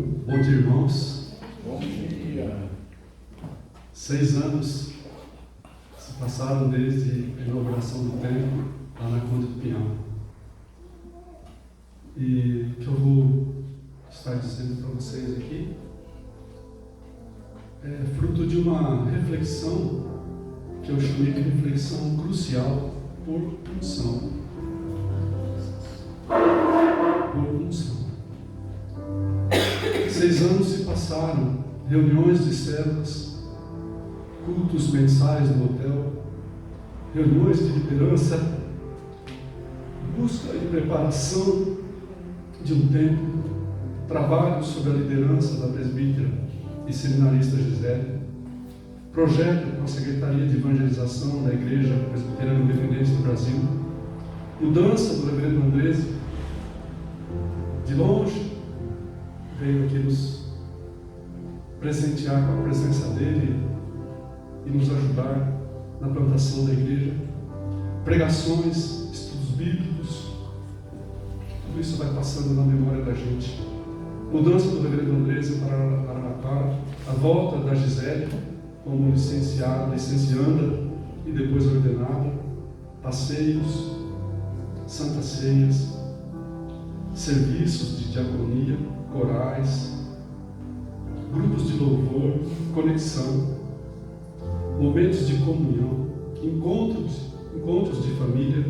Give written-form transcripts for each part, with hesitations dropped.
Bom dia, irmãos. Bom dia. 6 anos se passaram desde a inauguração do templo lá na Conde do Pinhal. E o que eu vou estar dizendo para vocês aqui é fruto de uma reflexão que eu chamei de reflexão crucial por unção. Por unção. 6 anos se passaram, reuniões de células, cultos mensais no hotel, reuniões de liderança, busca e preparação de um tempo, trabalho sobre a liderança da presbítera e seminarista Gisele, projeto com a Secretaria de Evangelização da Igreja Presbiteriana Independente do Brasil, mudança do reverendo Andrés, de longe, veio aqui nos presentear com a presença dele e nos ajudar na plantação da igreja, pregações, estudos bíblicos, tudo isso vai passando na memória da gente. Mudança do reverendo Andrés para Araraquara, a volta da Gisele como licencianda e depois ordenada, passeios, santas ceias, serviços de diaconia, corais, grupos de louvor, conexão, momentos de comunhão, encontros de família,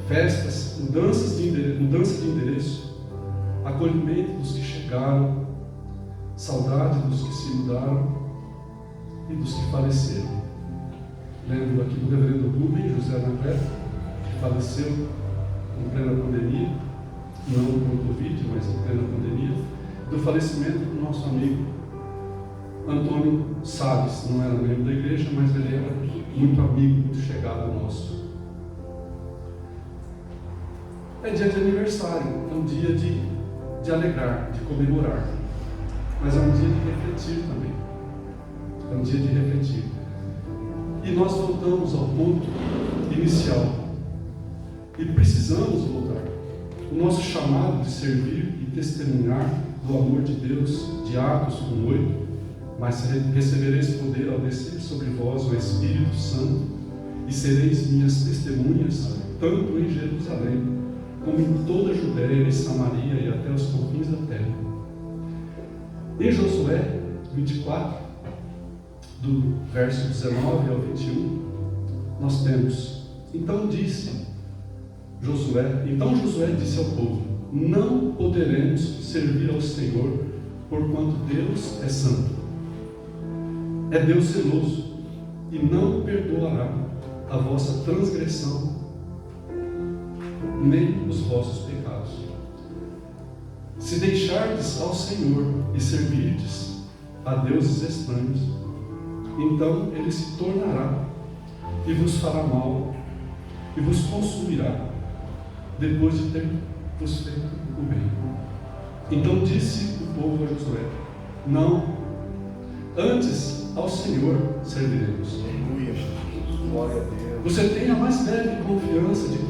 festas, mudança de endereço, acolhimento dos que chegaram, saudade dos que se mudaram e dos que faleceram. Lembro aqui do reverendo Rubem José Anacleto, que faleceu em plena pandemia, não por Covid, mas em plena pandemia, do falecimento do nosso amigo Antônio Salles. Não era membro da igreja, mas ele era muito amigo, muito chegado nosso. É dia de aniversário, é um dia de alegrar, de comemorar, mas é um dia de refletir também. É um dia de refletir. E nós voltamos ao ponto inicial. E precisamos voltar. O nosso chamado de servir e testemunhar do amor de Deus, de Atos 1:8, mas recebereis poder ao descer sobre vós o Espírito Santo, e sereis minhas testemunhas, tanto em Jerusalém, como em toda a Judéia e Samaria e até os confins da terra. Em Josué 24, do verso 19 ao 21, nós temos: Então Josué disse ao povo: Não poderemos servir ao Senhor, porquanto Deus é santo. É Deus zeloso, e não perdoará a vossa transgressão, nem os vossos pecados. Se deixardes ao Senhor e servirdes a deuses estranhos, então Ele se tornará e vos fará mal, e vos consumirá, depois de ter vos feito o bem. Então disse o povo a Josué: Não, antes ao Senhor serviremos. Aleluia, glória a Deus. Você tem a mais leve confiança em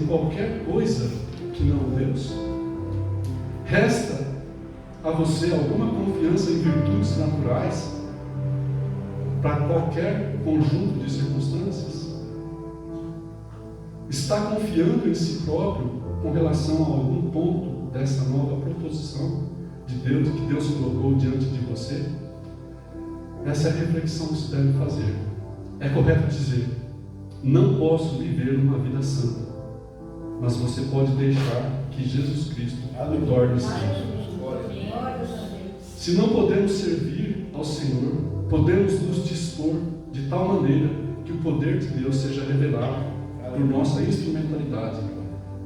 qualquer coisa que não Deus? Resta a você alguma confiança em virtudes naturais para qualquer conjunto de circunstâncias? Está confiando em si próprio com relação a algum ponto dessa nova proposição de Deus, que Deus colocou diante de você? Essa é a reflexão que você deve fazer. É correto dizer: não posso viver uma vida santa, mas você pode deixar que Jesus Cristo o torne santo. Se não podemos servir ao Senhor, podemos nos dispor de tal maneira que o poder de Deus seja revelado por nossa instrumentalidade,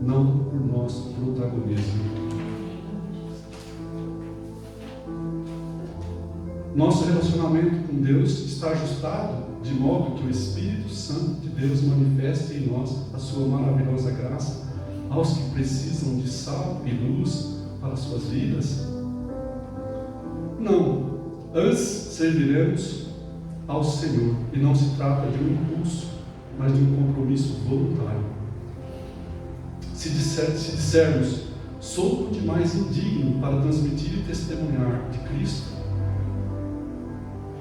não por nosso protagonismo. Nosso relacionamento com Deus está ajustado de modo que o Espírito Santo de Deus manifeste em nós a sua maravilhosa graça aos que precisam de sal e luz para as suas vidas? Não, antes serviremos ao Senhor, e não se trata de um impulso, mas de um compromisso voluntário. Se dissermos Sou demais indigno para transmitir e testemunhar de Cristo.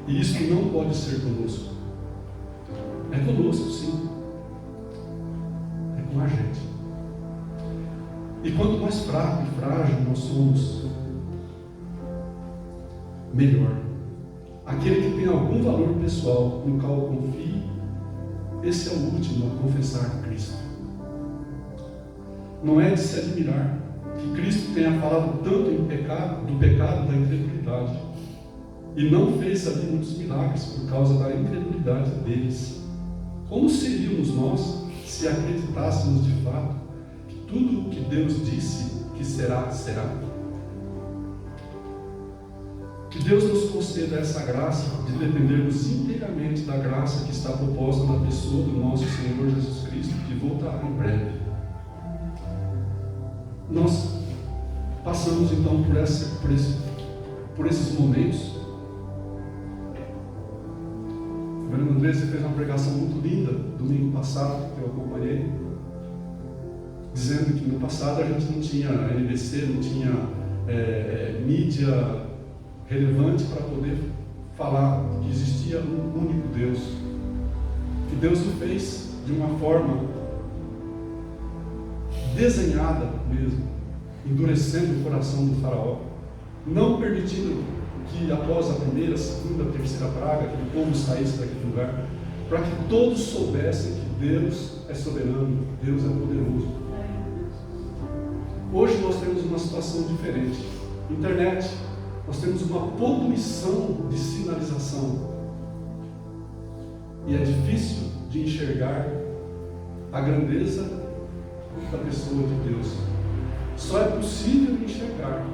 E isso não pode ser conosco. É conosco, sim. É com a gente. E quanto mais fraco e frágil nós somos, melhor. Aquele que tem algum valor pessoal no qual confie, esse é o último a confessar Cristo. Não é de se admirar que Cristo tenha falado tanto do pecado, da incredulidade, e não fez ali muitos milagres por causa da incredulidade deles. Como seríamos nós se acreditássemos de fato que tudo o que Deus disse que será, será? Que Deus nos conceda essa graça de dependermos inteiramente da graça que está proposta na pessoa do nosso Senhor Jesus Cristo, que voltará em breve. Nós passamos então por esses momentos. O Fernando Andrés fez uma pregação muito linda domingo passado, que eu acompanhei, dizendo que no passado a gente não tinha NBC, não tinha mídia relevante para poder falar que existia um único Deus, que Deus o fez de uma forma desenhada mesmo, endurecendo o coração do faraó, não permitindo que após a primeira, segunda, terceira praga, aquele povo saísse daquele lugar, para que todos soubessem que Deus é soberano, Deus é poderoso. Hoje nós temos uma situação diferente. Internet, nós temos uma poluição de sinalização. E é difícil de enxergar a grandeza da pessoa de Deus. Só é possível enxergar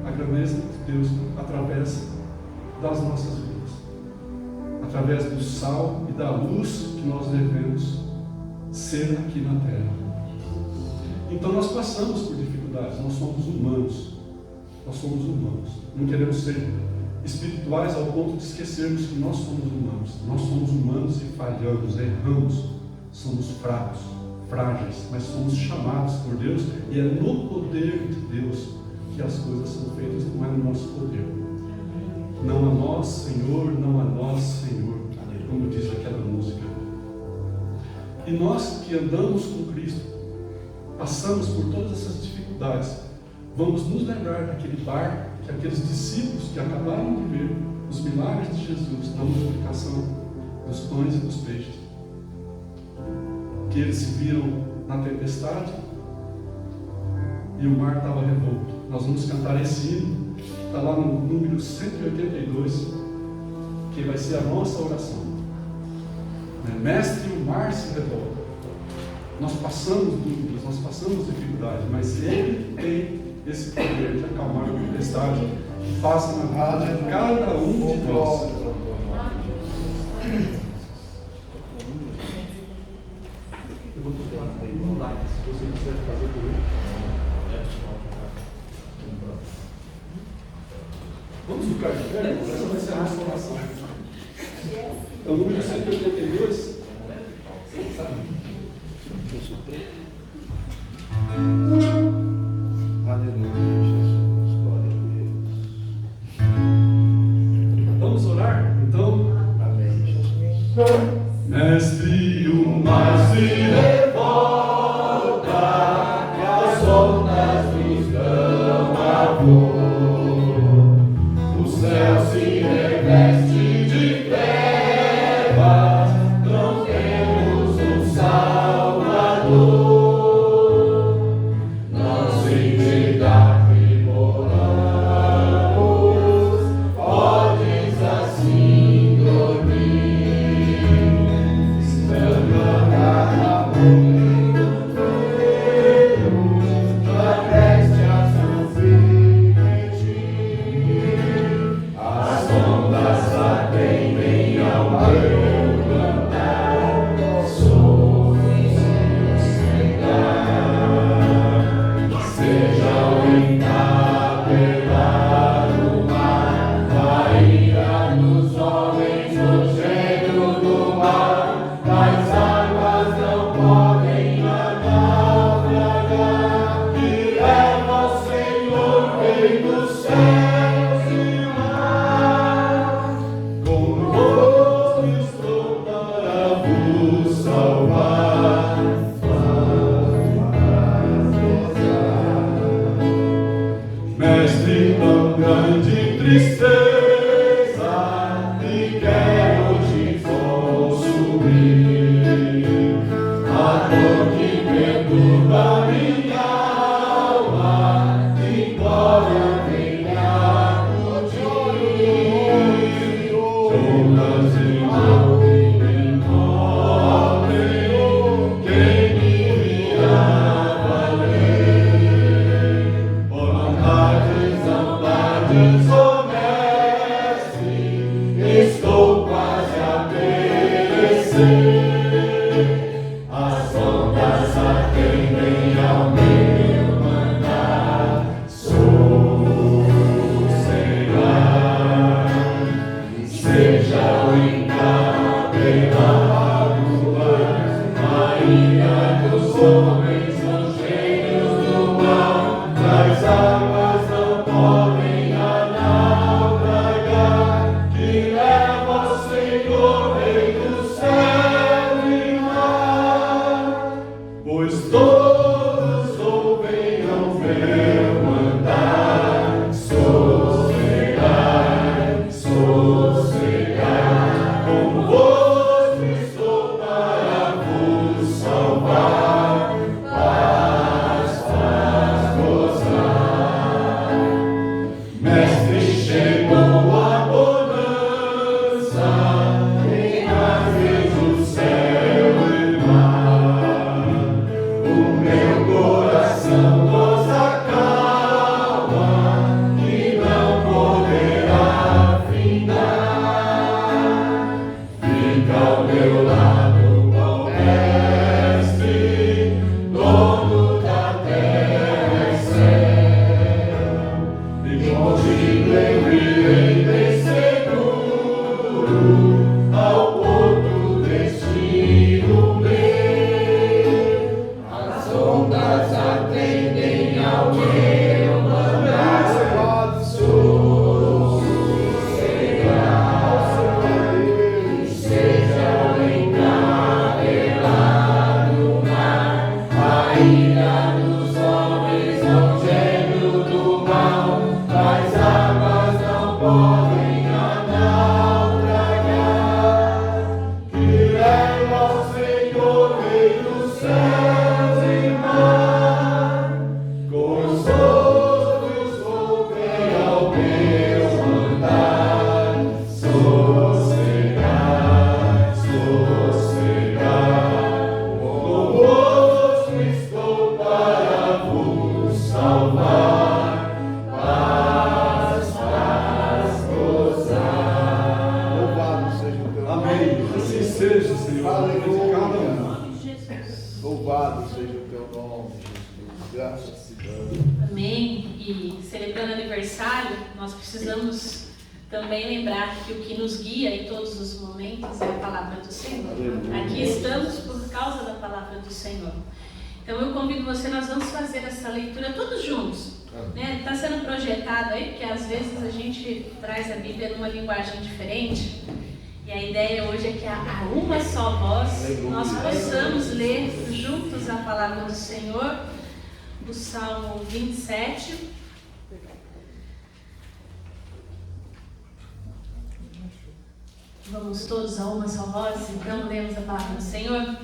a grandeza de Deus através das nossas vidas, através do sal e da luz que nós devemos ser aqui na terra. Então nós passamos por dificuldades, nós somos humanos. Nós somos humanos. Não queremos ser espirituais ao ponto de esquecermos que nós somos humanos. Nós somos humanos e falhamos, erramos, somos fracos, frágeis, mas somos chamados por Deus e é no poder de Deus que as coisas são feitas, não é no nosso poder. Não a nós, Senhor, não a nós, Senhor, como diz aquela música. E nós que andamos com Cristo, passamos por todas essas dificuldades, vamos nos lembrar daquele barco que aqueles discípulos que acabaram de ver os milagres de Jesus na multiplicação dos pães e dos peixes, que eles se viram na tempestade e o mar estava revolto. Nós vamos cantar esse hino, que está lá no número 182, que vai ser a nossa oração. Mestre, o mar se revolta. Nós passamos dúvidas, nós passamos dificuldades, mas Ele tem esse poder de acalmar a tempestade que passa na vida de cada um de nós. Eu vou procurar no like, se você quiser fazer por ele. Vamos ficar de pé? Essa vai ser a nossa oração. É o número 182. Aleluia, Jesus. Glória a Deus. Vamos orar? Então, Amém, Jesus. Mestre, o mar se revolta, e as ondas estão a voo, o céu se reveste de trevas, não temos um Salvador. O Salmo 27. Vamos todos a uma só voz, então lemos a palavra do Senhor.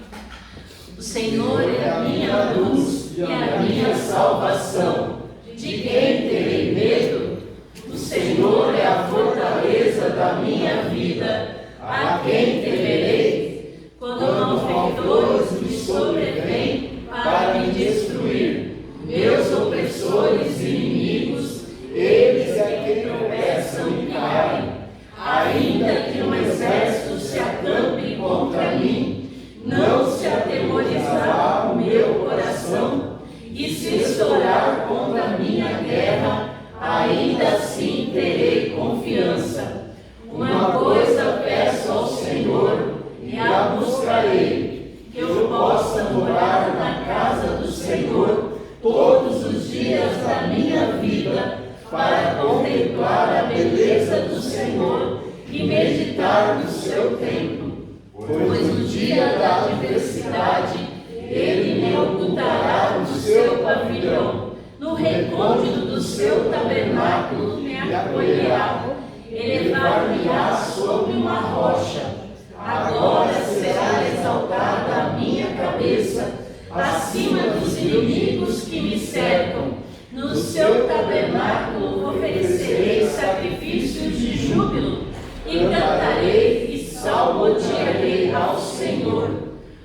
O Senhor é a minha luz e a minha salvação. De quem terei medo? O Senhor é a fortaleza da minha vida. A quem temerei? Quando malfeitores me sobrevêm para me destruir. Meus opressores e inimigos, eles é quem tropeçam e caem. Ainda que um exército se acampe contra mim, não se atemorizará o meu coração. E se estourar contra a minha guerra, ainda assim terei confiança. Uma coisa peço ao Senhor e a buscarei, que eu possa morar na casa do Senhor todos os dias da minha vida, para contemplar a beleza do Senhor e meditar no seu templo. Pois no dia da adversidade, Ele me ocultará no seu pavilhão, no recôndito do seu tabernáculo me acolherá, elevar-me-á sobre uma rocha. Agora será exaltada a minha cabeça cabeça, acima dos inimigos que me cercam. No seu tabernáculo oferecerei sacrifícios de júbilo, e cantarei e salmodiarei ao Senhor.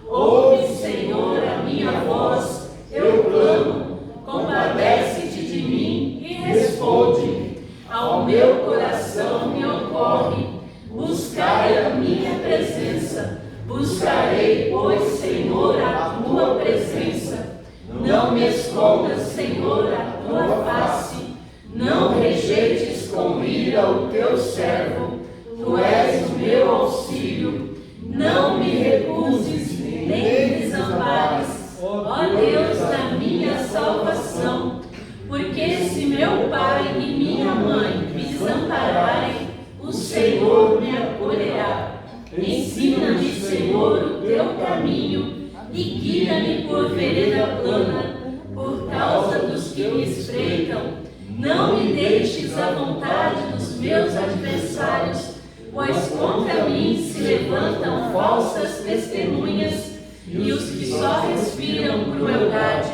Ouve, Senhor, a minha voz, eu clamo, compadece-te de mim e responde. Ao meu coração me ocorre, buscai a minha presença. Buscarei, pois, Senhor, a tua presença. Não me escondas, Senhor, a tua face. Não rejeites com ira o teu servo. Tu és o meu auxílio. Não me recuses, nem me desampares. Ó Deus da minha salvação. Porque se meu pai e minha mãe me desampararem, o Senhor me acolherá. Ensina-me, Senhor, o teu caminho e guia-me por vereda plana, por causa dos que me espreitam. Não me deixes à vontade dos meus adversários, pois contra mim se levantam falsas testemunhas e os que só respiram crueldade.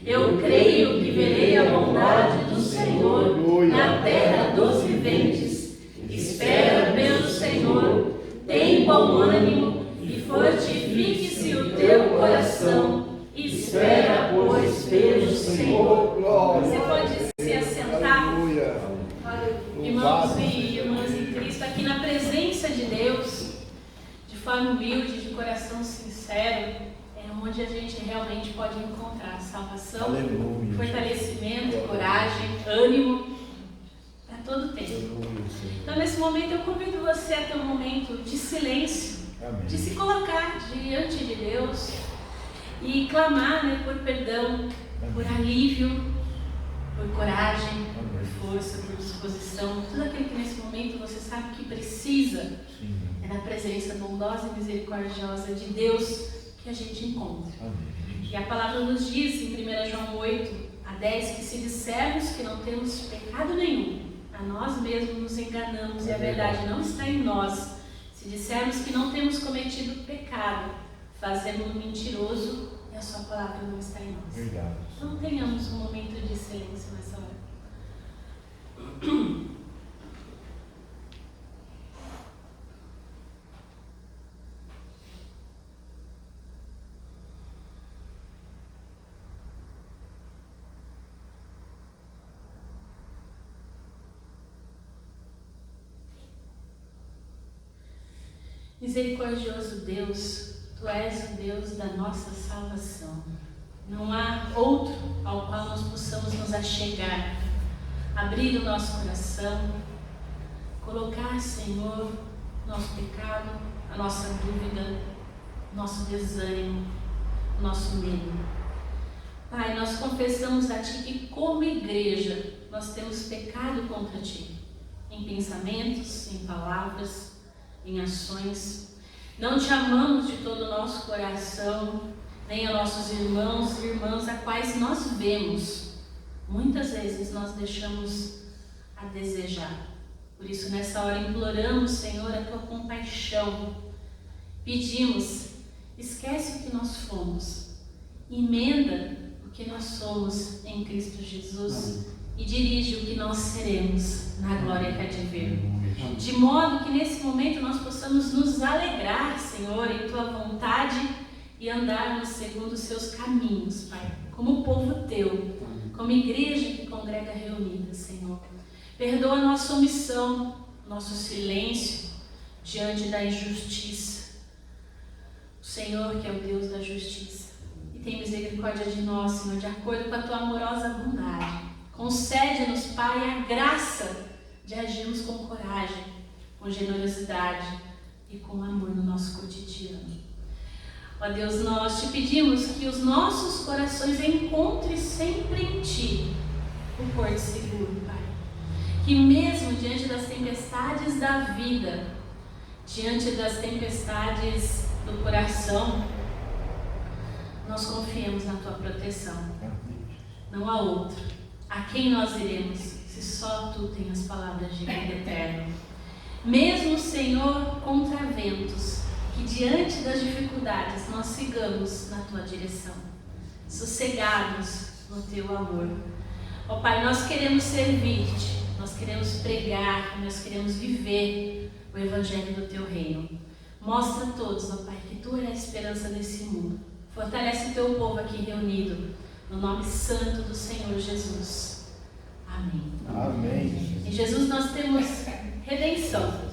Eu creio que verei a bondade do Senhor na terra dos viventes. Espera pelo Senhor, tem bom ânimo e fortifique-se o teu coração. Espera, pois, pelo Senhor. Você pode se assentar, irmãos e irmãs em Cristo, aqui na presença de Deus, de forma humilde, de coração sincero. Onde a gente realmente pode encontrar salvação, aleluia, fortalecimento, coragem, ânimo para todo o tempo. Então, nesse momento, eu convido você a ter um momento de silêncio, amém, de se colocar diante de Deus e clamar, né, por perdão, amém, por alívio, por coragem, amém, por força, por disposição, tudo aquilo que nesse momento você sabe que precisa. Sim. É da presença bondosa e misericordiosa de Deus que a gente encontra. Amém. E a palavra nos diz em 1 João 8:10 que se dissermos que não temos pecado nenhum, a nós mesmos nos enganamos e a verdade não está em nós. Se dissermos que não temos cometido pecado, fazemos-no mentiroso e a sua palavra não está em nós. Verdade. Então tenhamos um momento de silêncio nessa hora. Misericordioso Deus, Tu és o Deus da nossa salvação. Não há outro ao qual nós possamos nos achegar, abrir o nosso coração, colocar, Senhor, nosso pecado, a nossa dúvida, nosso desânimo, nosso medo. Pai, nós confessamos a Ti que como igreja nós temos pecado contra Ti, em pensamentos, em palavras, em ações. Não Te amamos de todo o nosso coração, nem a nossos irmãos e irmãs a quais nós vemos. Muitas vezes nós deixamos a desejar. Por isso nessa hora imploramos, Senhor, a Tua compaixão. Pedimos, esquece o que nós fomos, emenda o que nós somos em Cristo Jesus e dirige o que nós seremos na glória que há de vir. De modo que nesse momento nós possamos nos alegrar, Senhor, em Tua vontade e andarmos segundo os Seus caminhos, Pai, como povo Teu, como igreja que congrega reunida, Senhor. Perdoa a nossa omissão, nosso silêncio diante da injustiça. O Senhor que é o Deus da justiça. E tem misericórdia de nós, Senhor, de acordo com a Tua amorosa bondade. Concede-nos, Pai, a graça de agirmos com coragem, com generosidade e com amor no nosso cotidiano. Ó Deus, nós Te pedimos que os nossos corações encontrem sempre em Ti o porto seguro, Pai. Que mesmo diante das tempestades da vida, diante das tempestades do coração, nós confiemos na Tua proteção. Não há outro. A quem nós iremos, se só Tu tens as palavras de vida eterna? Mesmo, Senhor, contra ventos, que diante das dificuldades nós sigamos na tua direção, sossegados no teu amor. Ó Pai, nós queremos servir-te, nós queremos pregar, nós queremos viver o Evangelho do teu reino. Mostra a todos, ó Pai, que tu és a esperança desse mundo. Fortalece o teu povo aqui reunido, no nome santo do Senhor Jesus. Amém. Amém. Em Jesus nós temos redenção.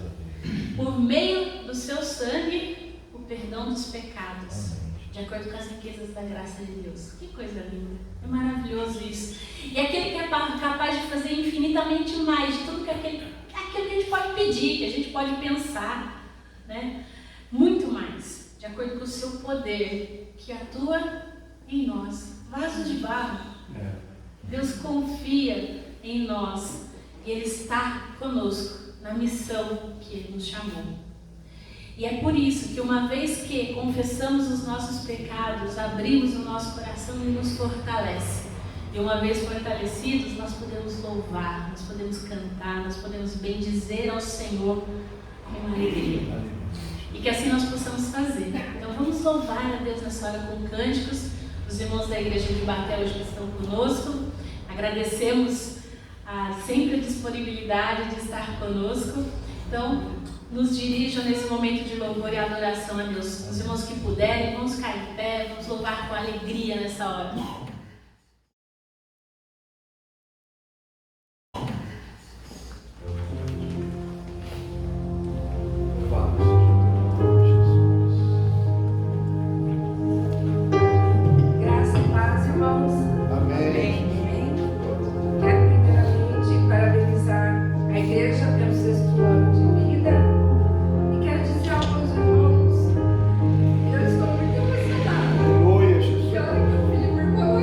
Por meio do seu sangue, o perdão dos pecados, de acordo com as riquezas da graça de Deus. Que coisa linda, é maravilhoso isso. E aquele que é capaz de fazer infinitamente mais de tudo aquilo que a gente pode pedir, que a gente pode pensar, né? Muito mais, de acordo com o seu poder, que atua em nós, vasos de barro. Deus confia em nós e Ele está conosco na missão que Ele nos chamou. E é por isso que uma vez que confessamos os nossos pecados, abrimos o nosso coração e nos fortalece. E uma vez fortalecidos, nós podemos louvar, nós podemos cantar, nós podemos bendizer ao Senhor com alegria. E que assim nós possamos fazer. Então vamos louvar a Deus nessa hora com cânticos. Os irmãos da igreja de Batel hoje estão conosco. Agradecemos sempre a disponibilidade de estar conosco. Então, nos dirijam nesse momento de louvor e adoração a Deus. Os irmãos que puderem, vamos ficar em pé, vamos louvar com alegria nessa hora. Graça e paz, irmãos. Amém. Quero primeiramente parabenizar a igreja pelo 6º ano de vida e quero dizer aos irmãos, eu estou muito emocionada. Aleluia, Jesus. Que a hora que o Felipe falou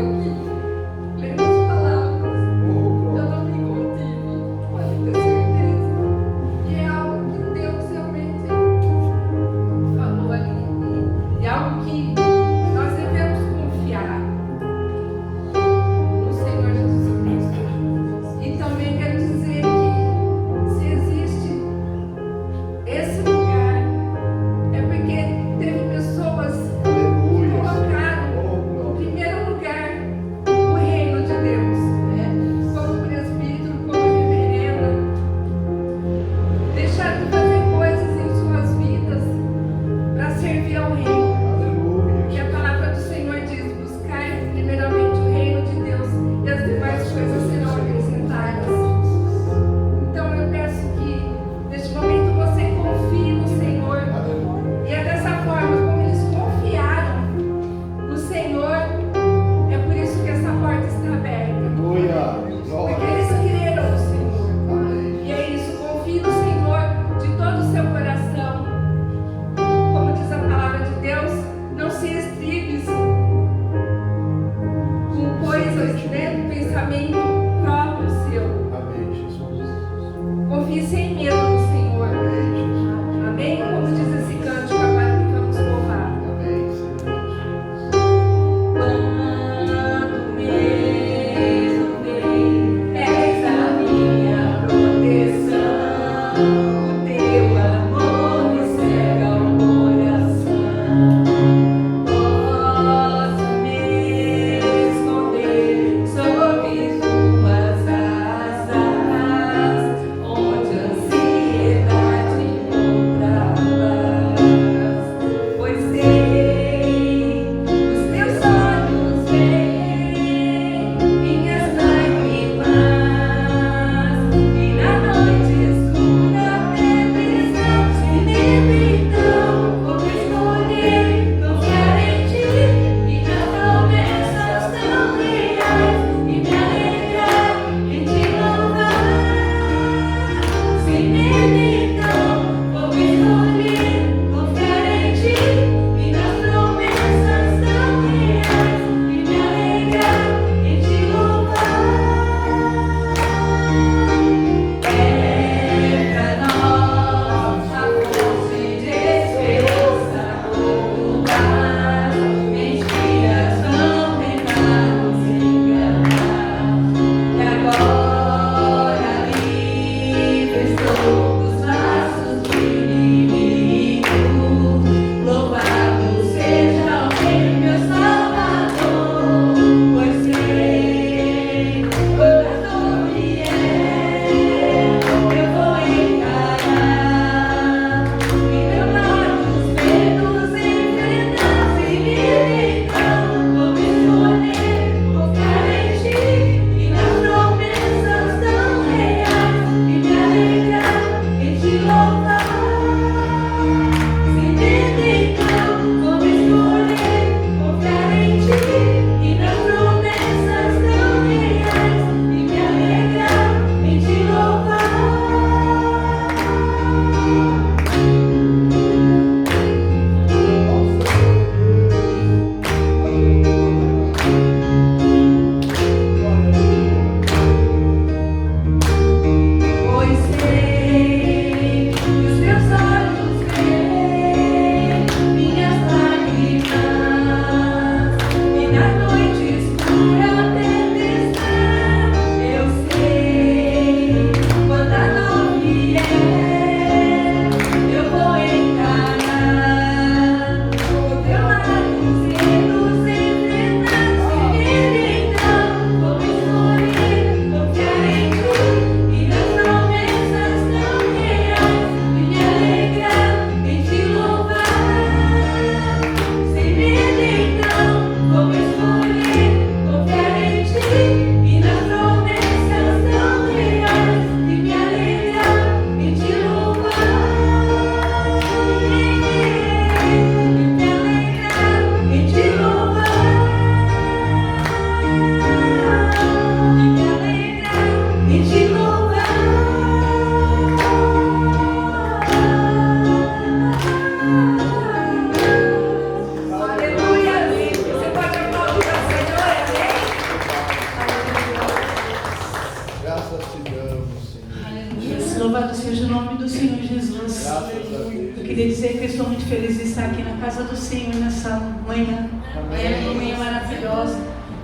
muito feliz de estar aqui na casa do Senhor nessa manhã. É uma manhã maravilhosa.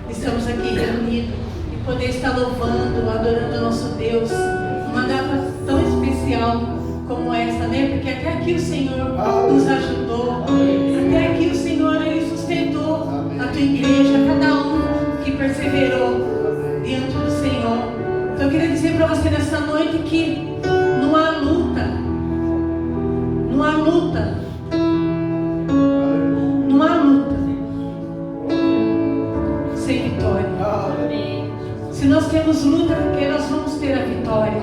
Estamos aqui reunidos e poder estar louvando, adorando o nosso Deus. Uma data tão especial como essa, né? Porque até aqui o Senhor nos ajudou. Até aqui o Senhor, Ele sustentou a tua igreja, cada um que perseverou diante do Senhor. Então eu queria dizer para você nessa noite que não há luta, não há luta, não há luta sem vitória. Se nós temos luta, porque nós vamos ter a vitória.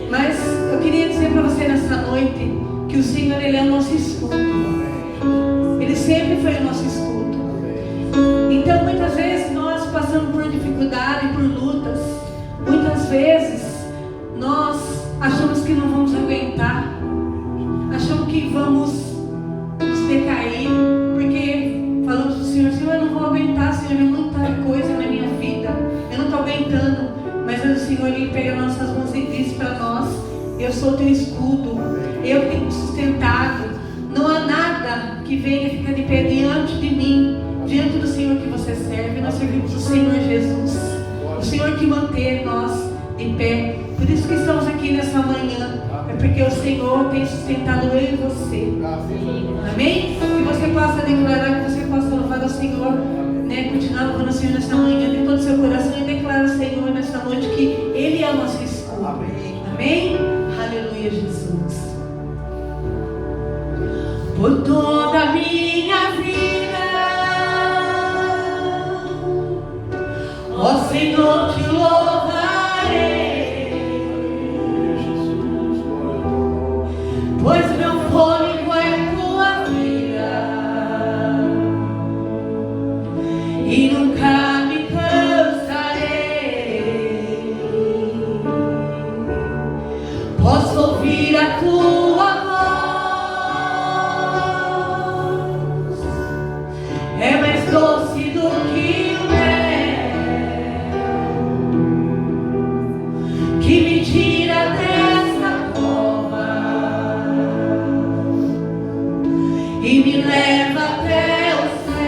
Mas eu queria dizer para você nessa noite que o Senhor, Ele é o nosso escudo. Ele sempre foi o nosso escudo. Então muitas vezes nós passamos por dificuldade, por lutas. Muitas vezes nós achamos que não vamos aguentar. Achamos que vamos nos decair. Porque falamos para o Senhor, Senhor, eu não vou aguentar, Senhor, é muita coisa na minha vida. Eu não estou aguentando. Mas o Senhor, Ele pega nossas mãos e diz para nós: eu sou teu escudo, eu tenho te sustentado. Não há nada que venha ficar de pé diante de mim, diante do Senhor que você serve. Nós servimos o Senhor Jesus, o Senhor que mantém nós de pé. Por isso que estamos aqui nessa manhã, é porque o Senhor tem sustentado eu e você. Amém? Que você possa declarar, que você possa louvar ao Senhor, né? Continuar louvando o Senhor nessa manhã de todo o seu coração e declarar ao Senhor nessa noite que Ele é o nosso escudo. Amém? Aleluia, Jesus. Por toda a minha vida, ó Senhor, te louvarei, pois meu fôlego é tua vida e nunca me cansarei. Posso ouvir a tua voz, é mais doce do que o mel, que me tira dessa cova e me leva até o céu.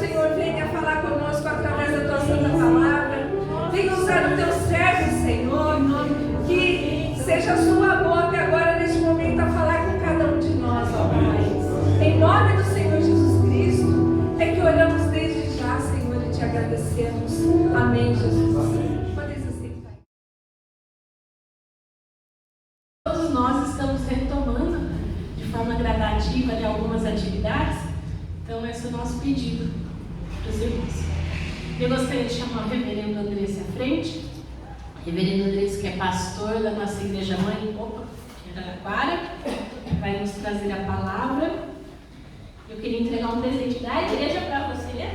Senhor, venha falar conosco através da tua santa palavra. Venha usar o teu servo, Senhor, que seja a sua boca agora neste momento a falar com cada um de nós, ó Pai. Em nome do Senhor Jesus Cristo, é que oramos desde já, Senhor, e te agradecemos. Amém, Jesus. Podeis aceitar. Todos nós estamos retomando de forma gradativa de algumas atividades, então esse é o nosso pedido para os irmãos. Eu gostaria de chamar o reverendo Andrés à frente. Reverendo Andrés, que é pastor da nossa igreja mãe, de Araraquara, vai nos trazer a palavra. Eu queria entregar um presente da igreja para você.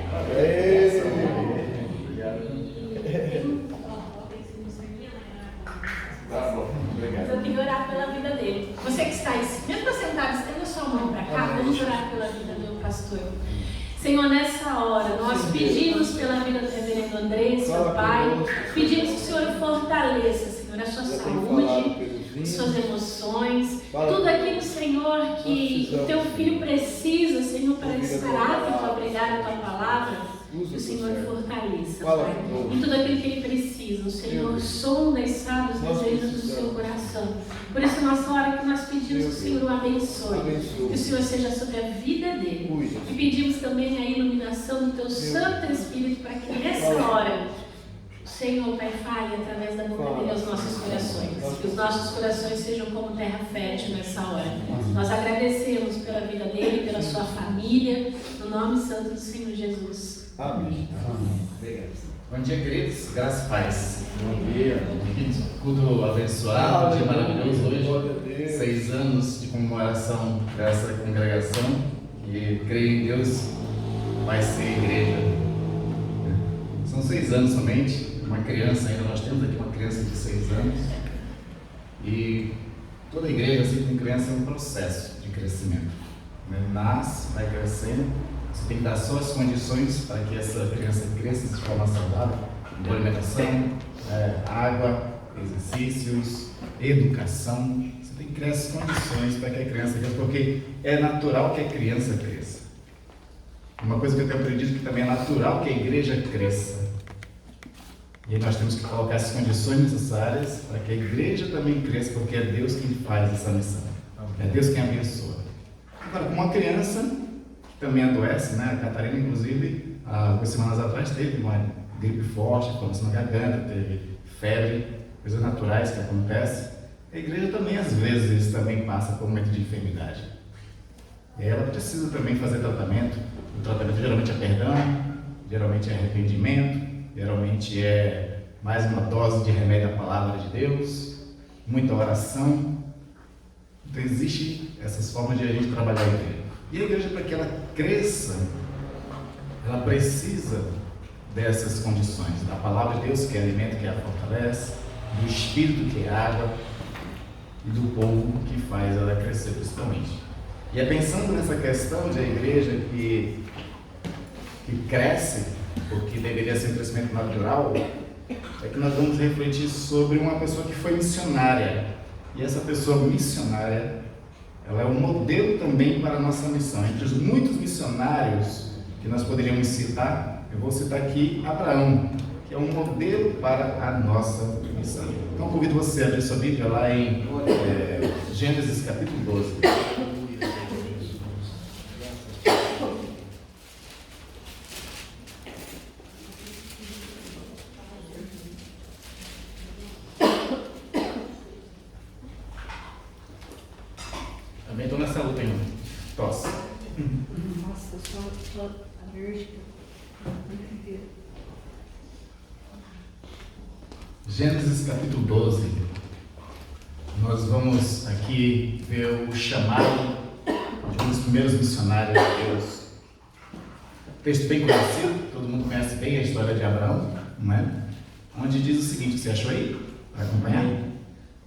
Tá bom, obrigado. Eu tenho que orar pela vida dele. Você que está aí, mesmo sentado, estenda sua mão para cá, vamos orar pela vida do pastor. Senhor, nessa hora, nós pedimos pela vida do reverendo Andrés, seu pai, pedimos que o Senhor fortaleça, Senhor, a sua saúde, as suas emoções, tudo aquilo, Senhor, que o teu filho precisa, Senhor, para estar apto a pregar a tua palavra. Que o Senhor fortaleça, Pai, em tudo aquilo que Ele precisa. O Senhor sonda e sabe os desejos do seu coração. Por isso, nessa hora que nós pedimos que o Senhor o abençoe, que o Senhor seja sobre a vida dele. E pedimos também a iluminação do teu Santo Espírito para que nessa hora o Senhor, Pai, fale através da boca dele aos nossos corações. Que os nossos corações sejam como terra fértil nessa hora. Nós agradecemos pela vida dele, pela sua família, no nome santo do Senhor Jesus. Amém. Obrigado. Bom dia, queridos. Graças e paz. Bom dia. Culto abençoado, um dia maravilhoso hoje. 6 anos de comemoração dessa congregação. E creio em Deus, vai ser igreja. São 6 anos somente. Uma criança ainda, nós temos aqui uma criança de 6 anos. E toda igreja, assim como criança, é um processo de crescimento. Nasce, vai crescendo. Você tem que dar só as condições para que essa criança cresça de forma saudável, boa alimentação, água, exercícios, educação. Você tem que criar as condições para que a criança cresça, porque é natural que a criança cresça. Uma coisa que eu tenho aprendido que também é natural que a igreja cresça. E aí nós temos que colocar as condições necessárias para que a igreja também cresça, porque é Deus quem faz essa missão. É Deus quem abençoa. Agora, com uma criança também adoece, né? A Catarina, inclusive, há 2 semanas atrás teve uma gripe forte, começou na garganta, teve febre, coisas naturais que acontecem. A igreja também, às vezes, também passa por um momento de enfermidade. E ela precisa também fazer tratamento. O tratamento geralmente é perdão, geralmente é arrependimento, geralmente é mais uma dose de remédio à palavra de Deus, muita oração. Então, existem essas formas de a gente trabalhar a igreja. E a igreja, para que ela cresça, ela precisa dessas condições, da palavra de Deus, que é alimento, que a fortalece, do Espírito, que é água, e do povo, que faz ela crescer principalmente. E é pensando nessa questão de a igreja que cresce, porque deveria ser um crescimento natural, é que nós vamos refletir sobre uma pessoa que foi missionária. E essa pessoa missionária, ela é um modelo também para a nossa missão. Entre os muitos missionários que nós poderíamos citar, eu vou citar aqui Abraão, que é um modelo para a nossa missão. Então convido você a abrir sua Bíblia lá em Gênesis capítulo 12. Também estou nessa luta, hein? Tosse. Nossa, eu sou alérgica. Gênesis capítulo 12. Nós vamos aqui ver o chamado de um dos primeiros missionários de Deus. Texto bem conhecido, todo mundo conhece bem a história de Abraão, não é? Onde diz o seguinte, você achou aí? Vai acompanhar?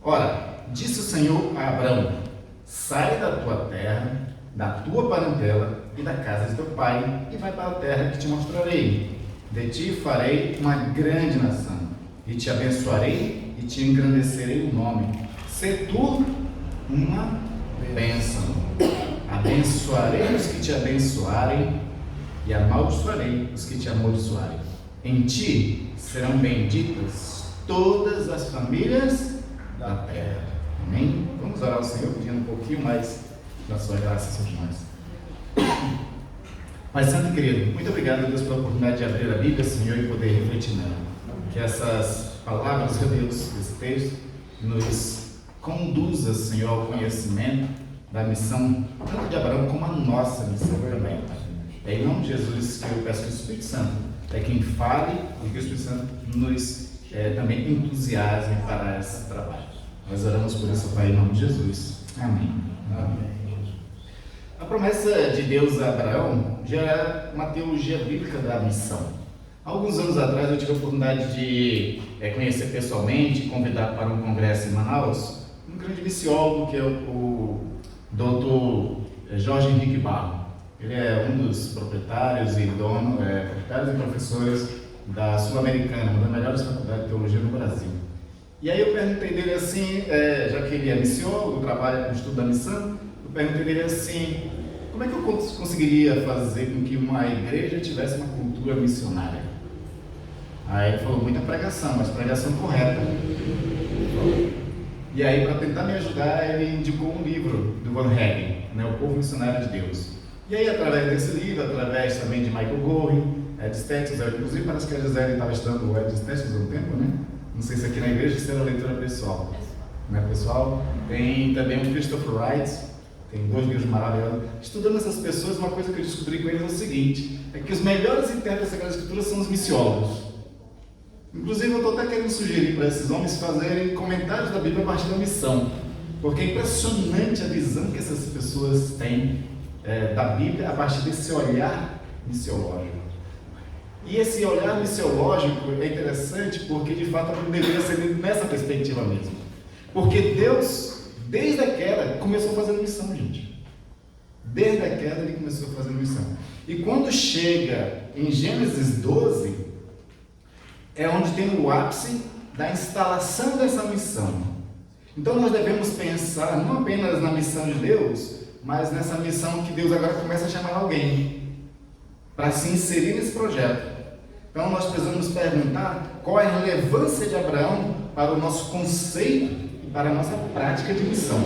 Ora, disse o Senhor a Abraão: sai da tua terra, da tua parentela e da casa de teu pai, e vai para a terra que te mostrarei. De ti farei uma grande nação, e te abençoarei e te engrandecerei o nome. Sê tu uma bênção. Abençoarei os que te abençoarem, e amaldiçoarei os que te amaldiçoarem. Em ti serão benditas todas as famílias da terra. Amém? Vamos orar ao Senhor pedindo um pouquinho mais da sua graça sobre nós. Pai Santo e querido, muito obrigado, Deus, pela oportunidade de abrir a Bíblia, Senhor, e poder refletir nela. Que essas palavras, meu Deus, desse texto, nos conduza, Senhor, ao conhecimento da missão, tanto de Abraão como a nossa missão também. É em nome de Jesus que eu peço que o Espírito Santo é quem fale e que o Espírito Santo nos também entusiasme para esse trabalho. Nós oramos por isso, Pai, em nome de Jesus. Amém. Amém. A promessa de Deus a Abraão já é uma teologia bíblica da missão. Alguns anos atrás eu tive a oportunidade de conhecer pessoalmente, convidar para um congresso em Manaus, um grande missiólogo que é o Dr. Jorge Henrique Barro. Ele é um dos proprietários e professores da Sul-Americana, uma das melhores faculdades de teologia no Brasil. E aí eu perguntei dele assim, já que ele é missiólogo, trabalha com o estudo da missão, eu perguntei dele assim, como é que eu conseguiria fazer com que uma igreja tivesse uma cultura missionária? Aí ele falou, muita pregação, mas pregação correta. E aí, para tentar me ajudar, ele indicou um livro do Van Hegel, O Povo Missionário de Deus. E aí, através desse livro, através também de Michael Gorin, Ed Stetzer, inclusive parece que a Gisele estava estudando o Ed Stetzer há um tempo, né? Não sei se aqui na igreja isso era leitura pessoal. Né, pessoal? Tem também o Christopher Wright, tem 2 livros maravilhosos. Estudando essas pessoas, uma coisa que eu descobri com eles é o seguinte, é que os melhores intérpretes da Sagrada Escritura são os missiólogos. Inclusive, eu estou até querendo sugerir para esses homens fazerem comentários da Bíblia a partir da missão, porque é impressionante a visão que essas pessoas têm da Bíblia a partir desse olhar missiológico. E esse olhar missiológico é interessante porque, de fato, a Bíblia deveria ser nessa perspectiva mesmo. Porque Deus, desde a queda, começou fazendo missão, gente. Desde a queda, Ele começou fazendo missão. E quando chega em Gênesis 12, é onde tem o ápice da instalação dessa missão. Então nós devemos pensar não apenas na missão de Deus, mas nessa missão que Deus agora começa a chamar alguém para se inserir nesse projeto. Então nós precisamos perguntar qual é a relevância de Abraão para o nosso conceito e para a nossa prática de missão.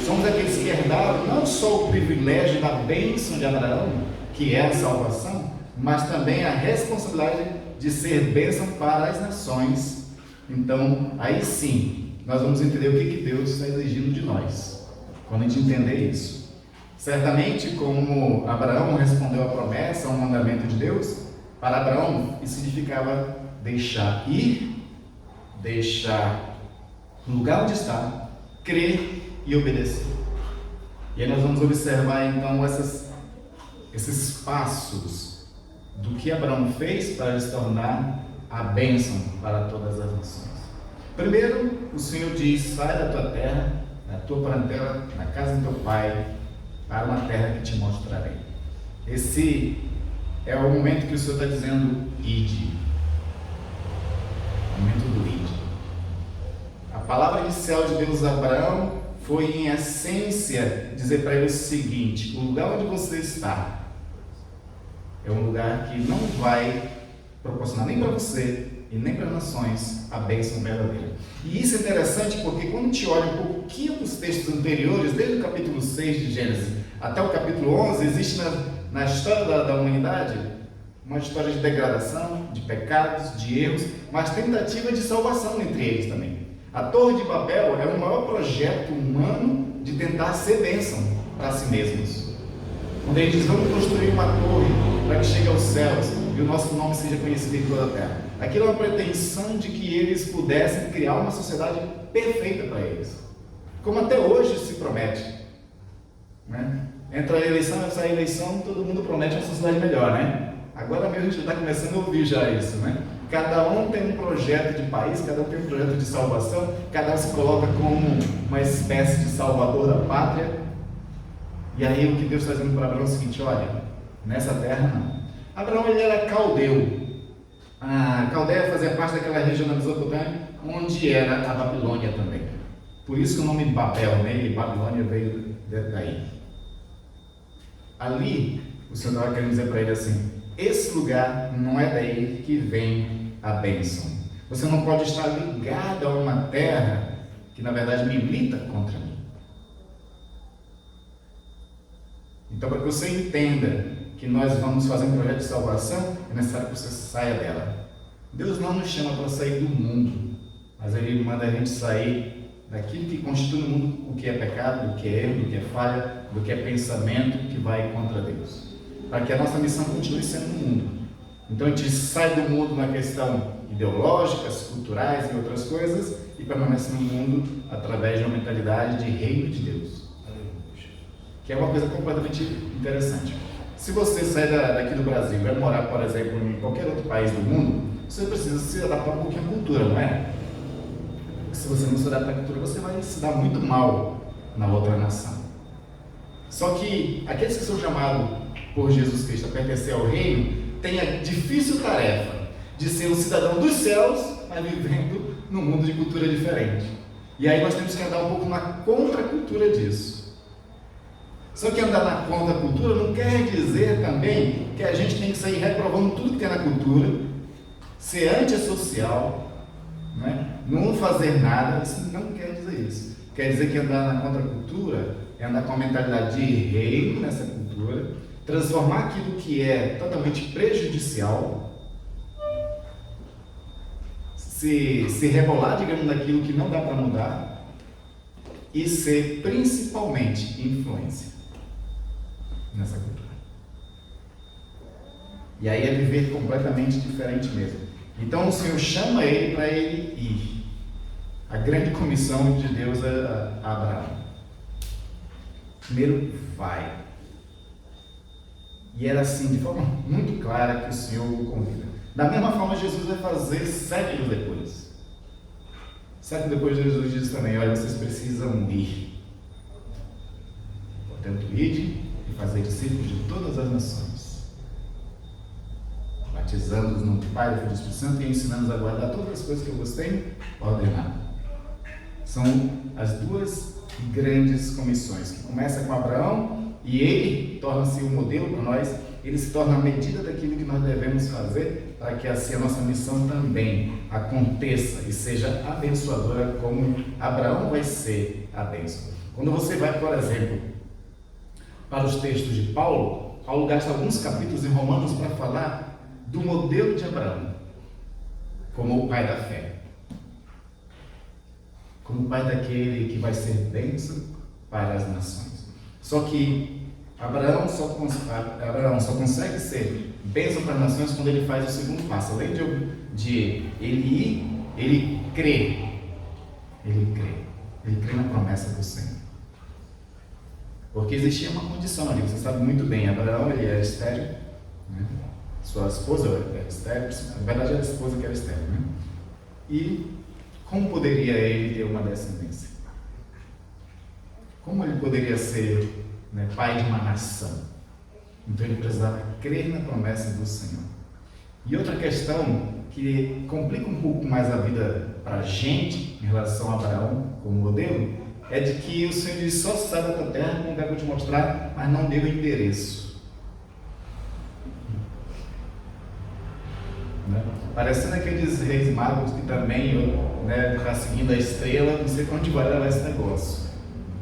Somos aqueles que herdaram não só o privilégio da bênção de Abraão, que é a salvação, mas também a responsabilidade de ser bênção para as nações. Então, aí sim, nós vamos entender o que Deus está exigindo de nós, quando a gente entender isso. Certamente, como Abraão respondeu à promessa, ao mandamento de Deus, para Abraão isso significava deixar ir, deixar o lugar onde está, crer e obedecer. E aí nós vamos observar então esses passos do que Abraão fez para se tornar a bênção para todas as nações. Primeiro, o Senhor diz, sai da tua terra, da tua parentela, da casa do teu pai, para uma terra que te mostrarei. Esse é o momento que o Senhor está dizendo, ide. O momento do ide. A palavra inicial de Deus a Abraão foi, em essência, dizer para ele o seguinte, o lugar onde você está é um lugar que não vai proporcionar nem para você e nem para as nações a bênção verdadeira. E isso é interessante porque quando a gente olha um pouquinho dos textos anteriores, desde o capítulo 6 de Gênesis até o capítulo 11, existe na história da humanidade uma história de degradação, de pecados, de erros, mas tentativa de salvação entre eles também. A Torre de Babel é o maior projeto humano de tentar ser bênção para si mesmos. Quando eles dizem, vamos construir uma torre para que chegue aos céus e o nosso nome seja conhecido em toda a terra. Aquilo é uma pretensão de que eles pudessem criar uma sociedade perfeita para eles. Como até hoje se promete. Né? Entra a eleição, vai sair a eleição, todo mundo promete uma sociedade melhor, né? Agora mesmo a gente está começando a ouvir já isso, né? Cada um tem um projeto de país, cada um tem um projeto de salvação, cada um se coloca como uma espécie de salvador da pátria. E aí o que Deus está dizendo para Abraão é o seguinte, olha, nessa terra não. Abraão ele era caldeu. A Caldeia fazia parte daquela região da Mesopotâmia, onde era a Babilônia também. Por isso que o nome Babel, né? E Babilônia veio daí. Ali o Senhor estava querendo dizer para ele assim: esse lugar não é daí que vem a bênção. Você não pode estar ligado a uma terra que na verdade milita contra mim. Então, para que você entenda que nós vamos fazer um projeto de salvação, é necessário que você saia dela. Deus não nos chama para sair do mundo, mas Ele manda a gente sair daquilo que constitui no mundo o que é pecado, o que é erro, o que é falha, do que é pensamento que vai contra Deus, para que a nossa missão continue sendo no mundo. Então a gente sai do mundo na questão ideológicas, culturais e outras coisas e permanece no mundo através de uma mentalidade de reino de Deus, que é uma coisa completamente interessante. Se você sai daqui do Brasil e vai morar, por exemplo, em qualquer outro país do mundo, você precisa se adaptar um pouquinho à cultura, não é? Se você não se adaptar à cultura, você vai se dar muito mal na outra nação. Só que aqueles que são chamados por Jesus Cristo a pertencer ao reino têm a difícil tarefa de ser um cidadão dos céus, mas vivendo num mundo de cultura diferente. E aí nós temos que andar um pouco na contracultura disso. Só que andar na contracultura não quer dizer também que a gente tem que sair reprovando tudo que tem na cultura, ser antissocial, não fazer nada. Isso não quer dizer isso. Quer dizer que andar na contracultura é andar com a mentalidade de reino nessa cultura, transformar aquilo que é totalmente prejudicial, se rebolar, digamos, daquilo que não dá para mudar e ser principalmente influência nessa cultura. E aí é viver completamente diferente mesmo. Então o Senhor chama ele para ele ir. A grande comissão de Deus a Abraão. Primeiro, vai. E era assim, de forma muito clara, que o Senhor o convida. Da mesma forma, Jesus vai fazer séculos depois. Séculos depois, Jesus diz também: olha, vocês precisam ir. Portanto, ide e fazer discípulos de todas as nações, batizando-os no Pai, do Filho e do Espírito Santo e ensinando-os a guardar todas as coisas que eu vos tenho ordenado. São as duas grandes comissões, que começa com Abraão e ele torna-se um modelo para nós. Ele se torna a medida daquilo que nós devemos fazer para que assim a nossa missão também aconteça e seja abençoadora como Abraão vai ser a bênção. Quando você vai, por exemplo, para os textos de Paulo, Paulo gasta alguns capítulos em Romanos para falar do modelo de Abraão como o pai da fé, como o pai daquele que vai ser bênção para as nações. Só que Abraão só consegue ser bênção para as nações quando ele faz o segundo passo. Além de ele ir, ele crê. Ele crê na promessa do Senhor. Porque existia uma condição ali, você sabe muito bem. Abraão, ele era estéril, né? Sua esposa era estéril, na verdade era a esposa que era estéril, né? E como poderia ele ter uma descendência? Como ele poderia ser, né, pai de uma nação? Então ele precisava crer na promessa do Senhor. E outra questão que complica um pouco mais a vida para a gente em relação a Abraão como modelo é de que o Senhor diz: só sai da tua terra como eu vou te mostrar, mas não deu endereço. Né? Parecendo aqueles reis magos que também, né, está seguindo a estrela, não sei para onde vai levar esse negócio,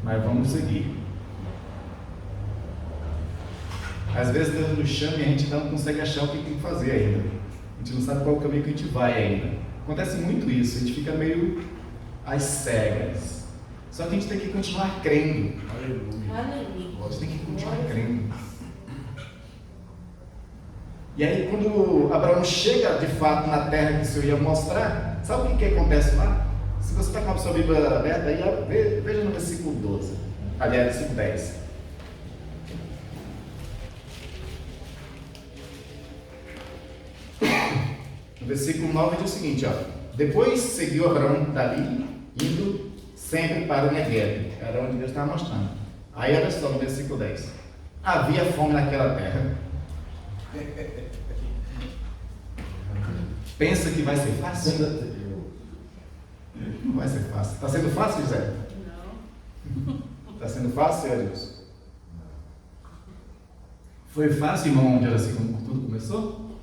mas vamos seguir. Às vezes Deus nos chama e a gente não consegue achar o que tem que fazer ainda. A gente não sabe qual é o caminho que a gente vai ainda. Acontece muito isso, a gente fica meio às cegas. Só que a gente tem que continuar crendo. Aleluia. A gente tem que continuar crendo. E aí quando Abraão chega de fato na terra que o Senhor ia mostrar, sabe o que acontece lá? Se você está com a sua Bíblia aberta aí, veja no versículo 12. Aliás, versículo 10. No versículo 9 diz o seguinte, ó: depois seguiu Abraão dali, indo sempre para o Negueb, era onde Deus estava mostrando. Aí olha só no versículo 10: havia fome naquela terra. Pensa que vai ser fácil? Não vai ser fácil. Está sendo fácil, José? Não. Está sendo fácil, Deus? Foi fácil, irmão, onde era assim quando tudo começou?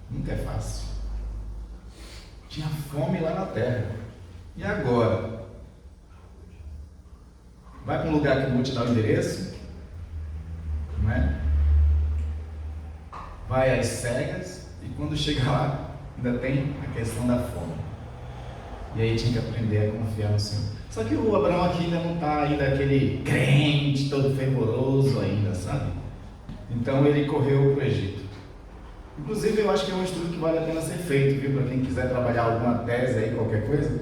Nunca é fácil. Tinha fome lá na terra. E agora? Vai para um lugar que eu vou te dar o endereço, não é? Vai às cegas, e quando chega lá, ainda tem a questão da fome. E aí tinha que aprender a confiar no Senhor. Só que o Abraão aqui ainda não está ainda aquele crente todo fervoroso ainda, sabe? Então ele correu para o Egito. Inclusive eu acho que é um estudo que vale a pena ser feito, viu? Para quem quiser trabalhar alguma tese aí, qualquer coisa.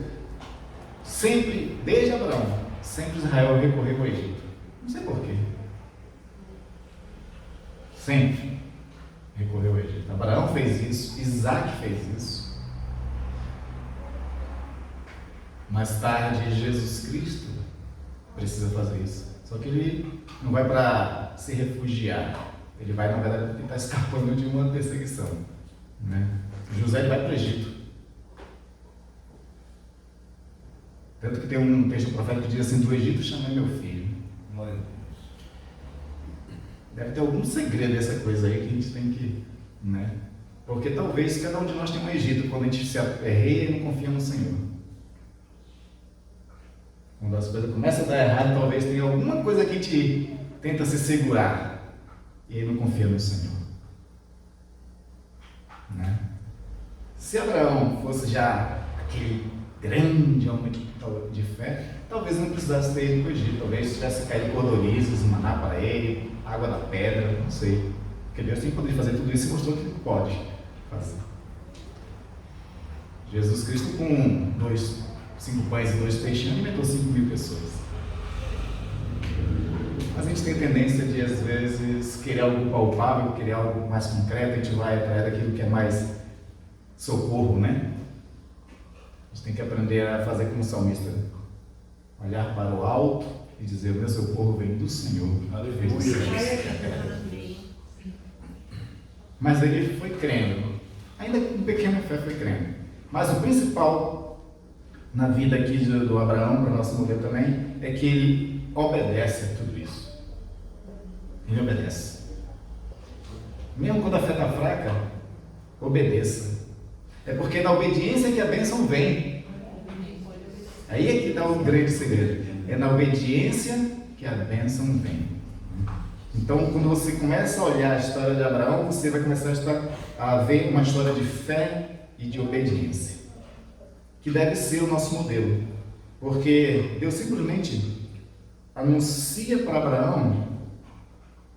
Sempre, desde Abraão, sempre Israel recorreu ao Egito. Não sei porquê. Sempre recorreu ao Egito. Abraão fez isso, Isaac fez isso. Mais tarde, Jesus Cristo precisa fazer isso. Só que ele não vai para se refugiar. Ele vai, na verdade, porque está escapando de uma perseguição, né? José ele vai para o Egito. Tanto que tem um texto profético que diz assim: do Egito chamei meu filho. Deve ter algum segredo dessa coisa aí que a gente tem que, né? Porque talvez cada um de nós tenha um Egito quando a gente se aperreia e não confia no Senhor. Quando as coisas começam a dar errado, talvez tenha alguma coisa que a gente tenta se segurar e não confia no Senhor, né? Se Abraão fosse já aquele grande homem de fé, talvez não precisasse ter ido para o Egito, talvez tivesse caído cordonizes, maná para ele, água da pedra, não sei. Porque Deus tem que poder fazer tudo isso e mostrou que pode fazer. Jesus Cristo, com 5 pães e 2 peixes, alimentou 5.000 pessoas. Mas a gente tem tendência de, às vezes, querer algo palpável, querer algo mais concreto, a gente vai atrás daquilo que é mais socorro, né? A gente tem que aprender a fazer como salmista, olhar para o alto e dizer: o meu socorro vem do Senhor. Mas ele foi crendo, ainda com pequena fé foi crendo. Mas o principal na vida aqui do Abraão, para nosso modelo também, é que ele obedece a tudo isso. Ele obedece. Mesmo quando a fé está fraca, obedeça. É porque na obediência que a bênção vem. Aí é que está o grande segredo. É na obediência que a bênção vem. Então, quando você começa a olhar a história de Abraão, você vai começar a ver uma história de fé e de obediência, que deve ser o nosso modelo. Porque Deus simplesmente anuncia para Abraão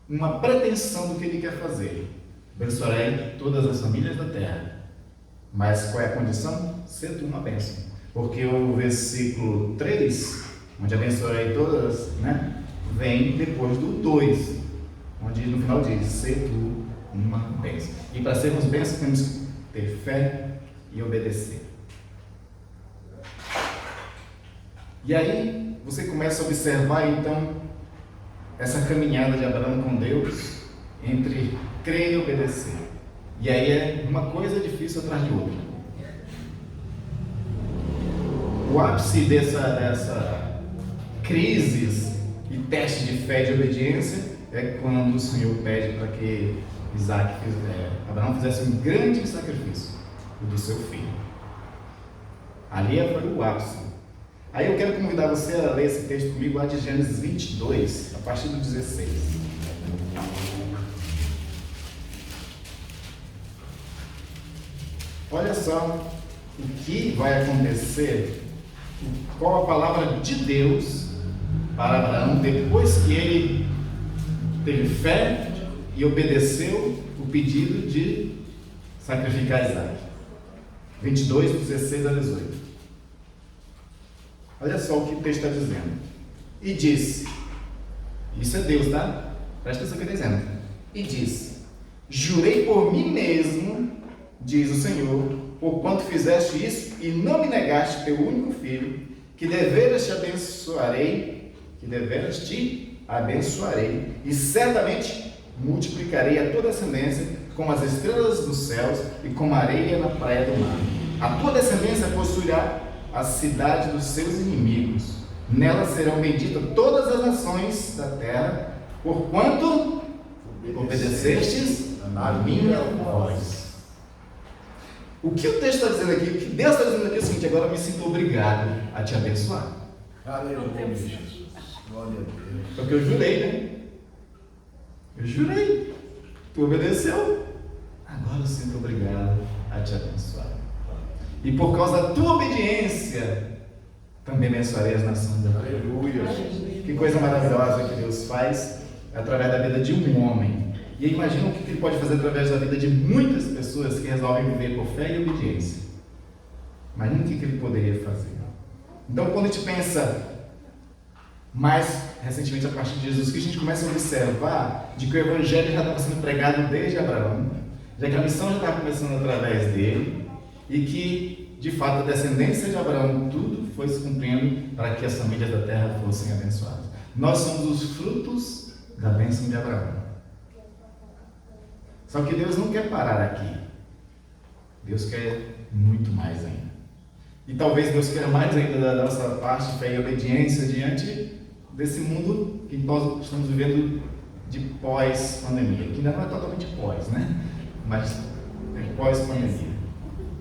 uma pretensão do que ele quer fazer: abençoarei todas as famílias da terra. Mas qual é a condição? Ser tu uma bênção. Porque o versículo 3, onde abençoarei todas, né, vem depois do 2, onde no final diz: ser tu uma bênção. E para sermos bênçãos temos que ter fé e obedecer. E aí você começa a observar então essa caminhada de Abraão com Deus entre crer e obedecer. E aí é uma coisa difícil atrás de outra. O ápice dessa crise e teste de fé e de obediência é quando o Senhor pede para que Abraão fizesse um grande sacrifício, o do seu filho. Ali foi o ápice. Aí eu quero convidar você a ler esse texto comigo lá de Gênesis 22, a partir do 16. Olha só o que vai acontecer, qual a palavra de Deus para Abraão depois que ele teve fé e obedeceu o pedido de sacrificar Isaac. 22, 16 a 18. Olha só o que o texto está dizendo. E disse, isso é Deus, tá? Presta atenção no que está dizendo. E disse: jurei por mim mesmo, diz o Senhor, porquanto fizeste isso e não me negaste teu único filho, que deveras te abençoarei, e certamente multiplicarei a tua descendência como as estrelas dos céus e como a areia na praia do mar. A tua descendência possuirá a cidade dos seus inimigos. Nela serão benditas todas as nações da terra, porquanto obedecestes a minha voz. O que o texto está dizendo aqui, o que Deus está dizendo aqui é o seguinte: agora eu me sinto obrigado a te abençoar. Aleluia, Jesus. Glória a Deus. Porque eu jurei, né? Eu jurei. Tu obedeceu. Agora eu sinto obrigado a te abençoar. E por causa da tua obediência, também abençoarei as nações da terra. Aleluia. Que coisa maravilhosa que Deus faz através da vida de um homem. E aí imagina o que Ele pode fazer através da vida de muitas pessoas que resolvem viver por fé e obediência. Imagina o que Ele poderia fazer. Então, quando a gente pensa mais recentemente a partir de Jesus, que a gente começa a observar de que o Evangelho já estava sendo pregado desde Abraão, já que a missão já estava começando através dele, e que, de fato, a descendência de Abraão, tudo foi se cumprindo para que as famílias da terra fossem abençoadas. Nós somos os frutos da bênção de Abraão. Só que Deus não quer parar aqui. Deus quer muito mais ainda. E talvez Deus queira mais ainda da nossa parte de fé e obediência diante desse mundo que nós estamos vivendo de pós-pandemia, que ainda não é totalmente pós, né? Mas é pós-pandemia.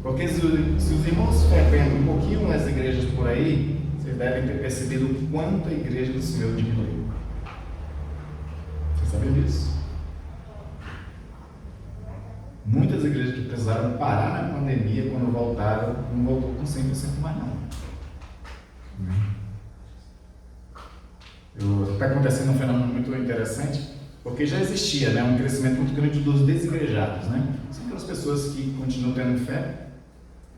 Porque se os irmãos frequentam um pouquinho as igrejas por aí, vocês devem ter percebido o quanto a igreja do Senhor diminuiu. Vocês sabem disso? Muitas igrejas que precisaram parar na pandemia, quando voltaram, não voltou com 100% mais não. Está acontecendo um fenômeno muito interessante, porque já existia, né, um crescimento muito grande dos desigrejados, né? São aquelas pessoas que continuam tendo fé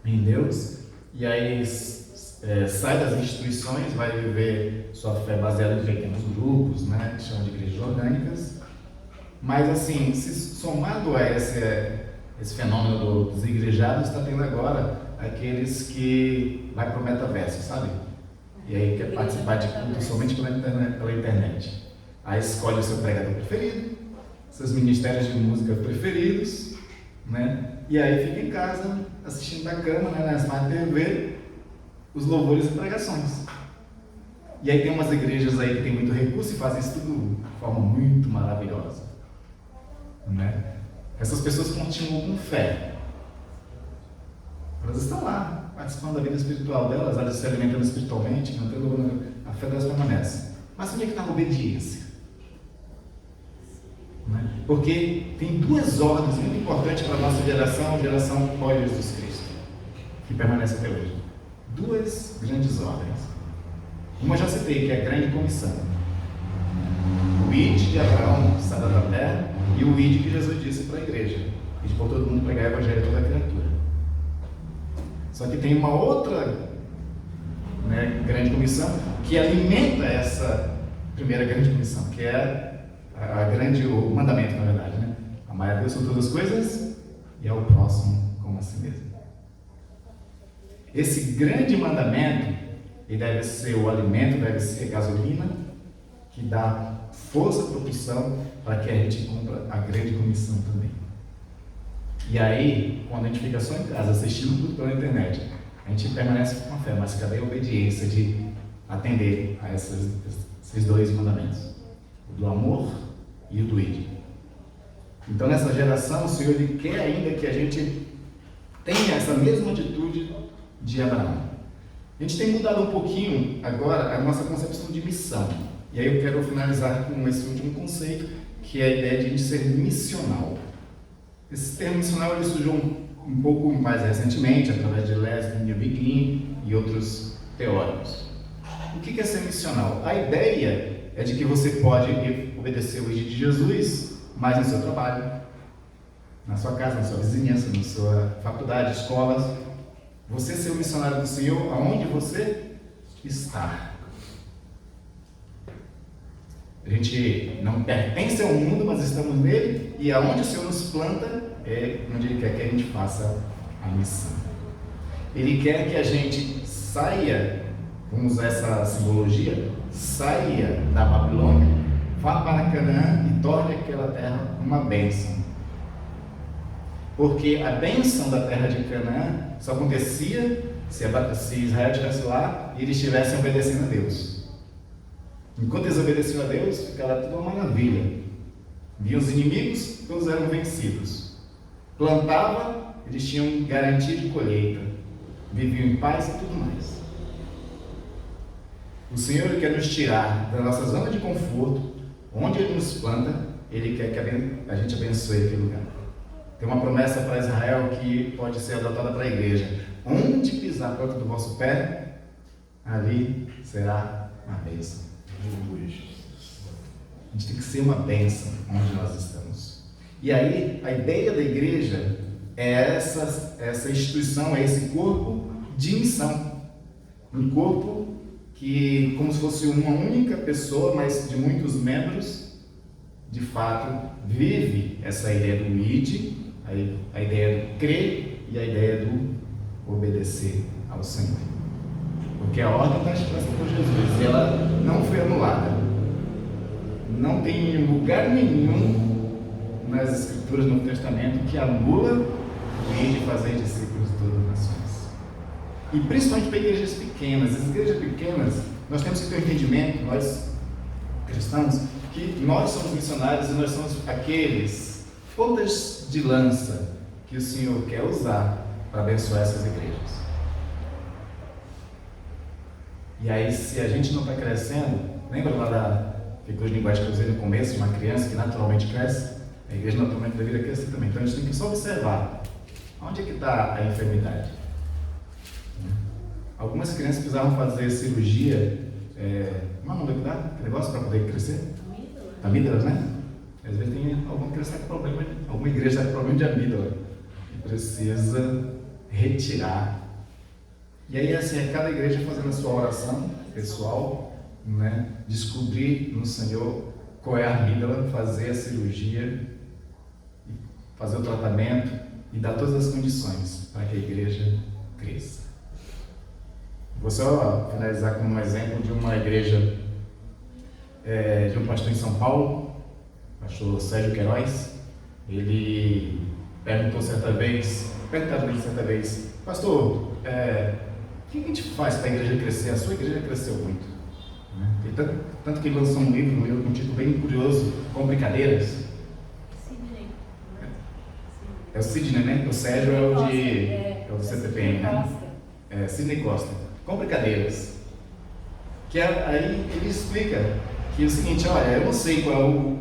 em Deus, e aí sai das instituições, vai viver sua fé baseada em pequenos grupos, né, que chamam de igrejas orgânicas. Mas assim, se somado a esse fenômeno dos igrejados, está tendo agora aqueles que vai para o metaverso, sabe? E aí quer participar de culto somente pela internet. Aí escolhe o seu pregador preferido, seus ministérios de música preferidos, né? E aí fica em casa, assistindo da cama, né, na Smart TV, os louvores e pregações. E aí tem umas igrejas aí que tem muito recurso e fazem isso tudo de forma muito maravilhosa, né? Essas pessoas continuam com fé. Elas estão lá, participando da vida espiritual delas, elas se alimentando espiritualmente, mantendo a fé delas permanece. Mas onde é que está a obediência? Né? Porque tem duas ordens muito importantes para a nossa geração, a geração pós-Jesus Cristo, que permanece até hoje. Duas grandes ordens. Uma eu já citei, que é a grande comissão. O id de Abraão, sai da terra, e o id que Jesus disse para a igreja, e por todo mundo pregar o evangelho a toda a criatura. Só que tem uma outra, né, grande comissão que alimenta essa primeira grande comissão, que é o mandamento, na verdade, né? Amar a Deus sobre todas as coisas e ao próximo como a si mesmo. Esse grande mandamento, ele deve ser o alimento, deve ser a gasolina que dá força e propulsão para que a gente cumpra a grande comissão também. E aí, quando a gente fica só em casa assistindo tudo pela internet, a gente permanece com a fé, mas cadê a obediência de atender a esses dois mandamentos? O do amor e o do id. Então, nessa geração, o Senhor ele quer ainda que a gente tenha essa mesma atitude de Abraão. A gente tem mudado um pouquinho agora a nossa concepção de missão. E aí eu quero finalizar com esse último conceito, que é a ideia de a gente ser missional. Esse termo missional ele surgiu um pouco mais recentemente, através de Leslie New Begin e outros teóricos. O que é ser missional? A ideia é de que você pode obedecer o id de Jesus, mas no seu trabalho, na sua casa, na sua vizinhança, na sua faculdade, escolas. Você ser o missionário do Senhor aonde você está. A gente não pertence ao mundo, mas estamos nele, e aonde o Senhor nos planta é onde Ele quer que a gente faça a missão. Ele quer que a gente saia, vamos usar essa simbologia, saia da Babilônia, vá para Canaã e torne aquela terra uma bênção. Porque a bênção da terra de Canaã só acontecia se Israel estivesse lá e eles estivessem obedecendo a Deus. Enquanto eles obedeciam a Deus, ficava tudo uma maravilha. Viam os inimigos, todos eram vencidos. Plantava, eles tinham garantia de colheita. Viviam em paz e tudo mais. O Senhor quer nos tirar da nossa zona de conforto, onde Ele nos planta, Ele quer que a gente abençoe aquele lugar. Tem uma promessa para Israel que pode ser adotada para a igreja. Onde pisar a planta do vosso pé, ali será uma bênção. A gente tem que ser uma bênção onde nós estamos. E aí, a ideia da igreja é essa instituição, é esse corpo de missão. Um corpo que, como se fosse uma única pessoa, mas de muitos membros, de fato, vive essa ideia do id, a ideia do crer e a ideia do obedecer ao Senhor. Porque a ordem está expressa por Jesus e ela não foi anulada. Não tem lugar nenhum nas Escrituras do Novo Testamento que anula o id fazer discípulos de todas as nações. E principalmente para igrejas pequenas. As igrejas pequenas, nós temos que ter um entendimento, nós cristãos, que nós somos missionários e nós somos aqueles pontas de lança que o Senhor quer usar para abençoar essas igrejas. E aí, se a gente não está crescendo, lembra lá da figura de linguagem que eu usei no começo, de uma criança que naturalmente cresce? A igreja naturalmente deveria crescer também. Então a gente tem que só observar onde é que está a enfermidade. Algumas crianças precisavam fazer cirurgia, como é o nome que dá? Que negócio para poder crescer? Amígdalas, né? Às vezes tem alguma criança que está com problema, alguma igreja está com problema de amígdala e precisa retirar. E aí assim, é cada igreja fazendo a sua oração pessoal, né? Descobrir no Senhor qual é a amígdala, fazer a cirurgia, fazer o tratamento e dar todas as condições para que a igreja cresça. Vou só finalizar com um exemplo de uma igreja de um pastor em São Paulo, pastor Sérgio Queiroz. Ele perguntou certa vez, pastor, o que a gente faz para a igreja crescer? A sua igreja cresceu muito. Né? Tanto que ele lançou um livro com um título bem curioso, Com Brincadeiras. É o Sidney, né? O Sérgio é o do CTPM, né? Sidney Costa. Com Brincadeiras. Que aí ele explica que é o seguinte, olha, eu não sei qual é o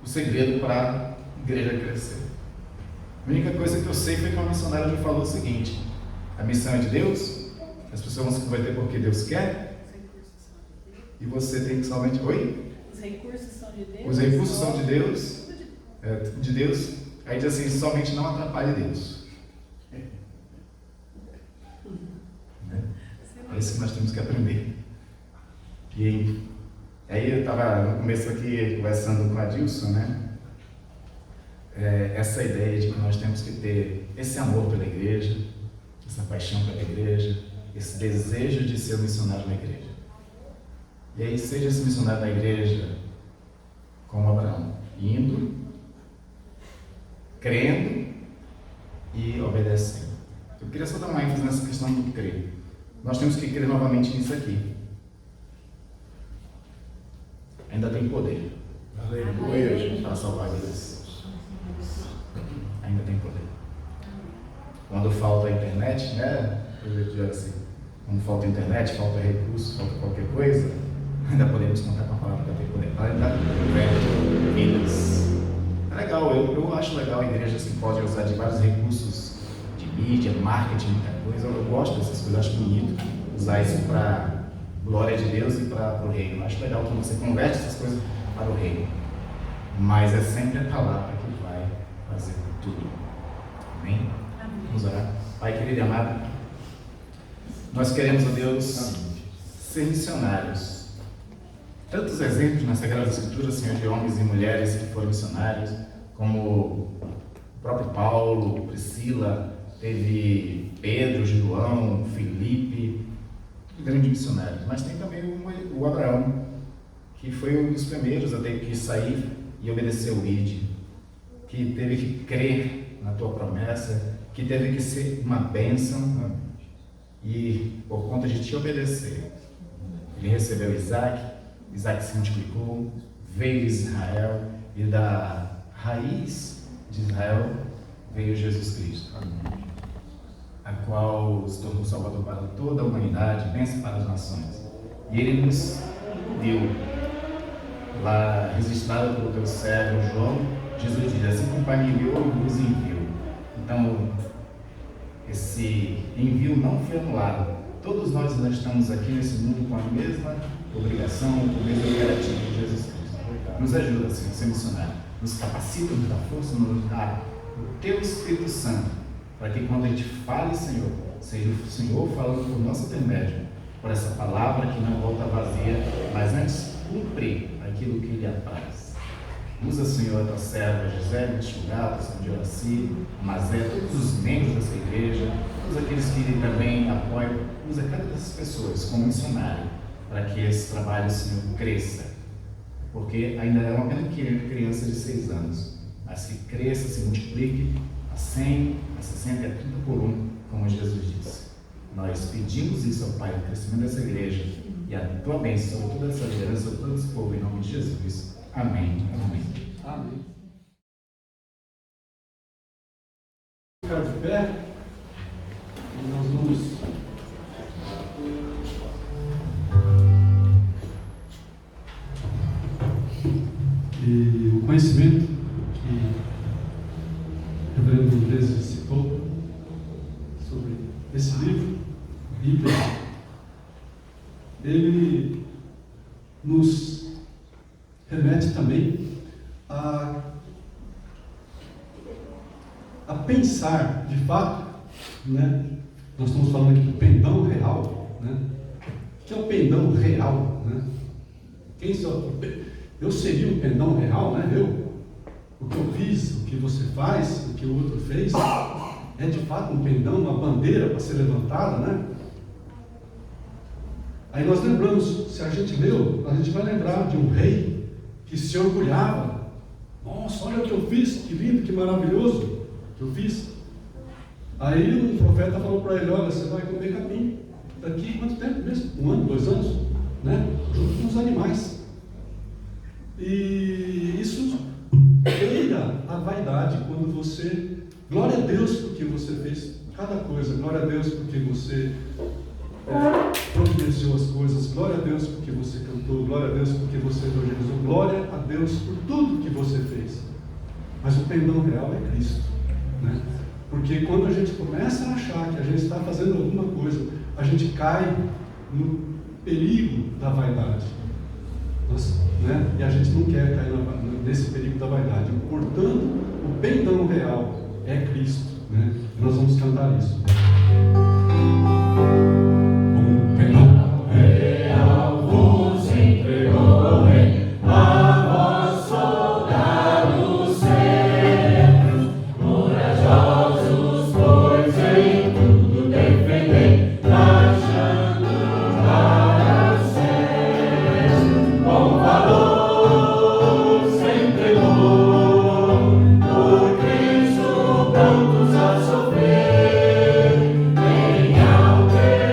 segredo para a igreja crescer. A única coisa que eu sei foi que uma missionária me falou o seguinte: a missão é de Deus, as pessoas vão se converter porque Deus quer, e você tem que somente... Oi? Os recursos são de Deus. Os recursos são de Deus, de Deus. Aí diz assim, somente não atrapalhe Deus. É isso que nós temos que aprender. E aí eu estava no começo aqui conversando com a Dilson, né? Essa ideia de que nós temos que ter esse amor pela igreja, essa paixão pela igreja, esse desejo de ser um missionário na igreja. E aí seja esse missionário na igreja como Abraão, indo, crendo e obedecendo. Eu queria só dar uma ênfase nessa questão do crer. Nós temos que crer novamente nisso aqui. Ainda tem poder. Aleluia. Para salvar vidas. Ainda tem poder. Quando falta a internet, né? Eu digo assim, quando falta a internet, falta recurso, falta qualquer coisa, ainda podemos contar com a palavra para ter poder. Para dar vidas. É legal, eu acho legal igrejas que podem usar de vários recursos de mídia, marketing, muita coisa. Eu gosto dessas coisas, acho bonito usar isso para glória de Deus e para o reino. Eu acho legal quando você converte essas coisas para o reino. Mas é sempre a palavra que vai fazer tudo. Amém? Vamos orar. Pai querido e amado, nós queremos, ó Deus, ser missionários. Tantos exemplos nas Sagradas Escrituras, Senhor, de homens e mulheres que foram missionários, como o próprio Paulo, Priscila, teve Pedro, João, Filipe, grandes missionários. Mas tem também o Abraão, que foi um dos primeiros a ter que sair e obedecer o ID, que teve que crer na tua promessa, que teve que ser uma bênção e, por conta de te obedecer, ele recebeu Isaac se multiplicou, veio Israel E da raiz de Israel veio Jesus Cristo, a qual se tornou Salvador para toda a humanidade, bênção para as nações. E Ele nos deu, lá registrado pelo teu servo João, Jesus diz: assim como o Pai me enviou, eu vos envio. Então, esse envio não foi anulado. Todos nós estamos aqui nesse mundo com a mesma obrigação, com o mesmo imperativo de Jesus Cristo. Nos ajuda, Senhor, a ser missionário. Nos capacita, nos dá força, nos dá o teu Espírito Santo, para que quando a gente fale, Senhor, seja o Senhor falando por nosso intermédio, por essa palavra que não volta vazia, mas antes cumpre aquilo que Ele apraz. Usa, Senhor, a tua serva Gisele, Chugato, São Dioraci, Mazé, todos os membros dessa igreja, todos aqueles que também apoiam. Usa cada dessas pessoas como missionário, para que esse trabalho, Senhor, cresça. Porque ainda é uma pequena criança de 6 anos, mas que cresça, se multiplique a 100, a 60 e a 30 por 1, como Jesus disse. Nós pedimos isso ao Pai, o crescimento dessa igreja e a tua bênção sobre toda essa liderança, sobre todo esse povo, em nome de Jesus. Amém. Amém. Amém. Ficar de pé e nós vamos e o conhecimento que o reverendo Andrés citou sobre esse livro, Bíblia, ele nos remete também a pensar, de fato, né? Nós estamos falando aqui do pendão real, né? O que é o pendão real, né? Eu seria um pendão real, né? O que eu fiz, o que você faz, o que o outro fez, é de fato um pendão, uma bandeira para ser levantada, né? Aí nós lembramos, se a gente leu, a gente vai lembrar de um rei que se orgulhava. Nossa, olha o que eu fiz, que lindo, que maravilhoso que eu fiz. Aí um profeta falou para ele: olha, você vai comer capim daqui quanto tempo mesmo? 1 ano, 2 anos, né? Junto com os animais. E isso beira a vaidade quando você, glória a Deus porque você fez cada coisa, glória a Deus porque você providenciou as coisas, glória a Deus porque você cantou, glória a Deus porque você evangelizou, glória a Deus por tudo que você fez. Mas o pendão real é Cristo, né? Porque quando a gente começa a achar que a gente está fazendo alguma coisa, a gente cai no perigo da vaidade. Né? E a gente não quer cair nesse perigo da vaidade. Portanto, o pendão real é Cristo, né? E nós vamos cantar isso. Um pendão real vos entregou Rei, a vós soldados certos, corajosos, pois em tudo defendei, marchando para o céu, com valor se entregou, por Cristo prontos a sofrer, em alter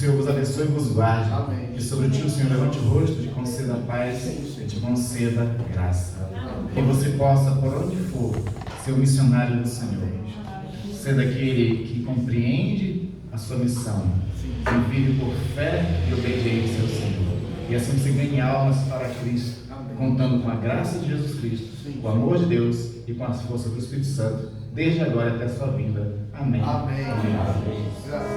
Senhor vos abençoe e vos guarde. Amém. Que sobre ti o Senhor levante o rosto, te conceda paz e te conceda graça. Que você possa, por onde for, ser o missionário do Senhor. Ser daquele que compreende a sua missão, que vive por fé e obediência ao Senhor. E assim você ganhe almas para Cristo, contando com a graça de Jesus Cristo, com o amor de Deus e com a força do Espírito Santo, desde agora até a sua vinda. Amém. Amém. Amém. Graças